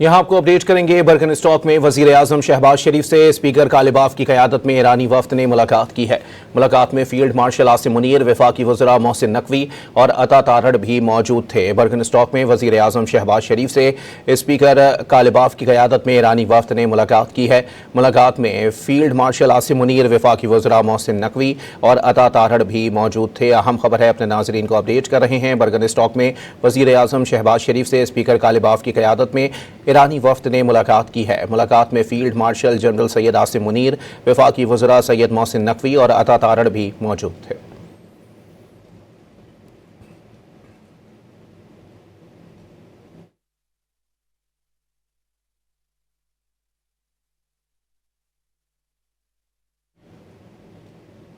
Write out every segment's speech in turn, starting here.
यहाँ आपको अपडेट करेंगे। बर्गन स्टॉक में वजीर आजम शहबाज शरीफ से स्पीकर कालिबाफ की क़यादत में ईरानी वफ्द ने मुलाकात की है। मुलाकात में फील्ड मार्शल आसिम मुनीर, वफाकी वज़रा मोहसिन नकवी और अता तारड़ भी मौजूद थे। बर्गन स्टॉक में वजीर आजम शहबाज शरीफ से स्पीकर कालिबाफ की क़यादत में ईरानी वफ्द ने मुलाकात की है। मुलाकात में फील्ड मार्शल आसिम मुनीर, वफाकी वज़रा मोहसिन नकवी और अता तारड़ भी मौजूद थे। अहम खबर है, अपने नाजरीन को अपडेट कर रहे हैं। बर्गन स्टॉक में वजीर आजम शहबाज शरीफ से स्पीकर कालिबाफ की क़यादत में ईरानी वफ्द ने मुलाकात की है। मुलाकात में field marshal general Syed Asim Munir, वफाकी वज़रा सैयद मोहसिन नकवी और अता तारड़ भी मौजूद थे।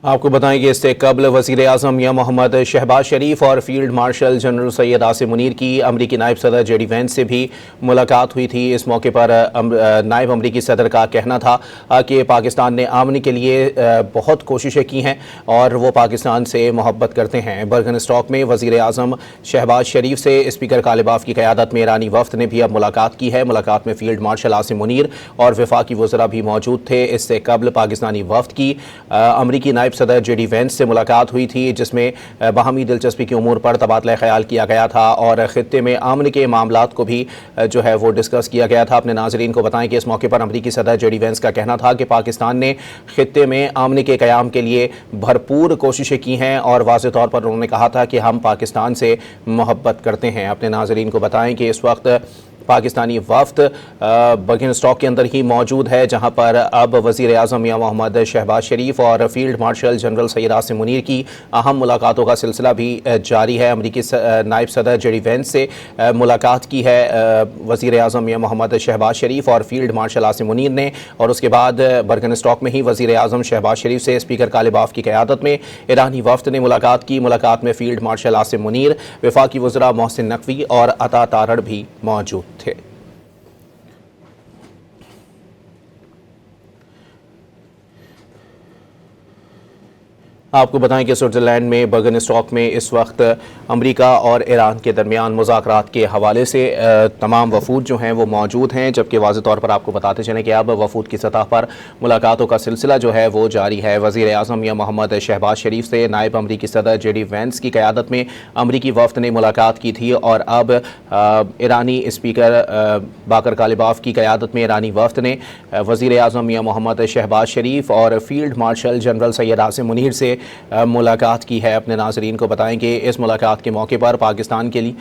आपको बताएं कि इससे कबल वज़ीर आज़म मियां मोहम्मद शहबाज शरीफ और field marshal general Syed Asim Munir की अमरीकी नायब सदर जेडी वेंस से भी मुलाकात हुई थी। इस मौके पर नायब अमरीकी सदर का कहना था कि पाकिस्तान ने आमनी के लिए बहुत कोशिशें की हैं और वो पाकिस्तान से मोहब्बत करते हैं। बर्गन स्टॉक में वज़ीर आज़म शहबाज शरीफ से स्पीकर कालिबाफ की क़यादत में ईरानी वफ्द ने भी अब मुलाकात की है। मुलाकात में फील्ड मार्शल आसिम मुनीर और वफाकी वज़रा भी मौजूद थे। इससे कबल पाकिस्तानी वफ्द की अमरीकी नायब सदर जेडी वेंस से मुलाकात हुई थी, जिसमें बाहमी दिलचस्पी की उमूर पर तबादला ख्याल किया गया था और खित्ते में अमन के मामलात को भी जो है वो डिस्कस किया गया था। अपने नाजरीन को बताएं कि इस मौके पर अमरीकी सदर जेडी वेंस का कहना था कि पाकिस्तान ने खित्ते में अमन के क़याम के लिए भरपूर कोशिशें की हैं और वाज़ेह तौर पर उन्होंने कहा था कि हम पाकिस्तान से मोहब्बत करते हैं। अपने नाजरीन को बताएं कि इस वक्त पाकिस्तानी वफ्द बर्गन स्टॉक के अंदर ही मौजूद है, जहां पर अब वज़ीर आज़म मियां मोहम्मद शहबाज शरीफ और field marshal general Syed Asim Munir की अहम मुलाकातों का सिलसिला भी जारी है। अमरीकी नायब सदर जेडी वेंस से मुलाकात की है वज़ीर आज़म मियां मोहम्मद शहबाज शरीफ और फील्ड मार्शल आसिम मुनीर ने, और उसके बाद बर्गन स्टॉक में ही वज़ीर आज़म शहबाज शरीफ से स्पीकर कालिबाफ की क़यादत में ईरानी वफ्द ने मुलाकात की। मुलाकात में फील्ड मार्शल आसिम मुनीर, वफाकी वज़रा मोहसिन नकवी और अता तारड़ भी मौजूद थे। आपको बताएं कि स्विट्ज़रलैंड में बर्गन स्टॉक में इस वक्त अमेरिका और ईरान के दरमियान मुज़ाकरात के हवाले से तमाम वफूद जो हैं वो मौजूद हैं, जबकि वाज़ेह तौर पर आपको बताते चलें कि अब वफूद की सतह पर मुलाकातों का सिलसिला जो है वो जारी है। वज़ीर आज़म मियां मोहम्मद शहबाज शरीफ से नायब अमरीकी सदर जेडी वेंस की क़यादत में अमरीकी वफ्द ने मुलाकात की थी और अब ईरानी स्पीकर बाकर कालिबाफ की क़यादत में ईरानी वफ्द ने वज़ीर आज़म मियां मोहम्मद शहबाज शरीफ और field marshal general Syed Asim Munir से मुलाकात की है। अपने नाज़रीन को बताएं कि इस मुलाकात के मौके पर पाकिस्तान के लिए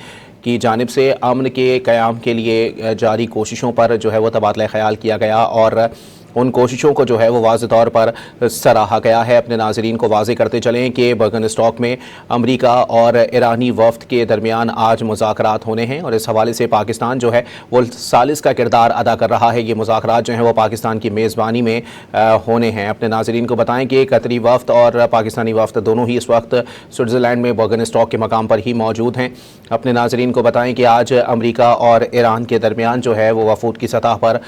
की जानिब से अमन के क़याम के लिए जारी कोशिशों पर जो है वो तबादला ख्याल किया गया और उन कोशिशों को जो है वो वाज़ेह तौर पर सराहा गया है। अपने नाज़रीन को वाज़ेह करते चलें कि बर्गन स्टॉक में अमेरिका और ईरानी वफ्द के दरमियान आज मुज़ाकरात होने हैं और इस हवाले से पाकिस्तान जो है वो सालिस का किरदार अदा कर रहा है। ये मुज़ाकरात जो हैं वो पाकिस्तान की मेज़बानी में होने हैं। अपने नाज़रीन को बताएं कि कतरी वफ्द और पाकिस्तानी वफ्द दोनों ही इस वक्त स्विट्ज़रलैंड में बर्गन स्टॉक के मकाम पर ही मौजूद हैं। अपने नाज़रीन को बताएं कि आज अमेरिका और ईरान के दरमियान जो है वो वफूद की सतह पर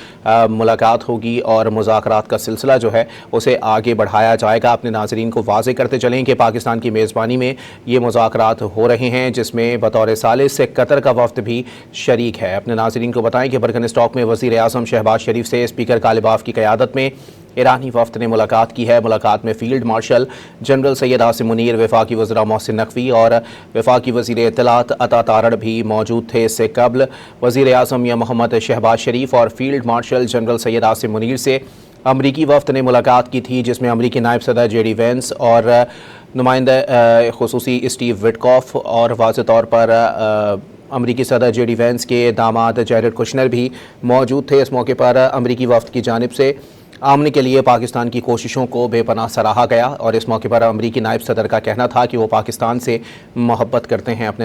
मुलाकात होगी और मुज़ाकरात का सिलसिला जो है उसे आगे बढ़ाया जाएगा। अपने नाज़रीन को वाज़ेह करते चलें कि पाकिस्तान की मेज़बानी में ये मुज़ाकरात हो रहे हैं, जिसमें बतौर सालिस से कतर का वफ्द भी शरीक है। अपने नाज़रीन को बताएं कि बर्गन स्टॉक में वज़ीर आज़म शहबाज शरीफ से स्पीकर कालिबाफ की क़यादत में ईरानी वफ्द ने मुलाकात की है। मुलाकात में field marshal general Syed Asim Munir, वफाकी वज़रा मोहसिन नकवी और वफाकी वज़ीर इत्तलात अता तारड़ भी मौजूद थे। इससे कबल वज़ीर आज़म मियां मोहम्मद शहबाज शरीफ और field marshal general Syed Asim Munir से अमरीकी वफ्द ने मुलाकात की थी, जिसमें अमरीकी नायब सदर जेडी वेंस और नुमाइंदा खुसूसी स्टीव विटकॉफ और वाज़ेह तौर पर अमरीकी सदर जेडी वेंस के दामाद जैरेड कुशनर भी मौजूद थे। इस मौके पर अमरीकी वफ्द की जानिब से आमने के लिए पाकिस्तान की कोशिशों को बेपनाह सराहा गया और इस मौके पर अमरीकी नायब सदर का कहना था कि वो पाकिस्तान से मोहब्बत करते हैं। अपने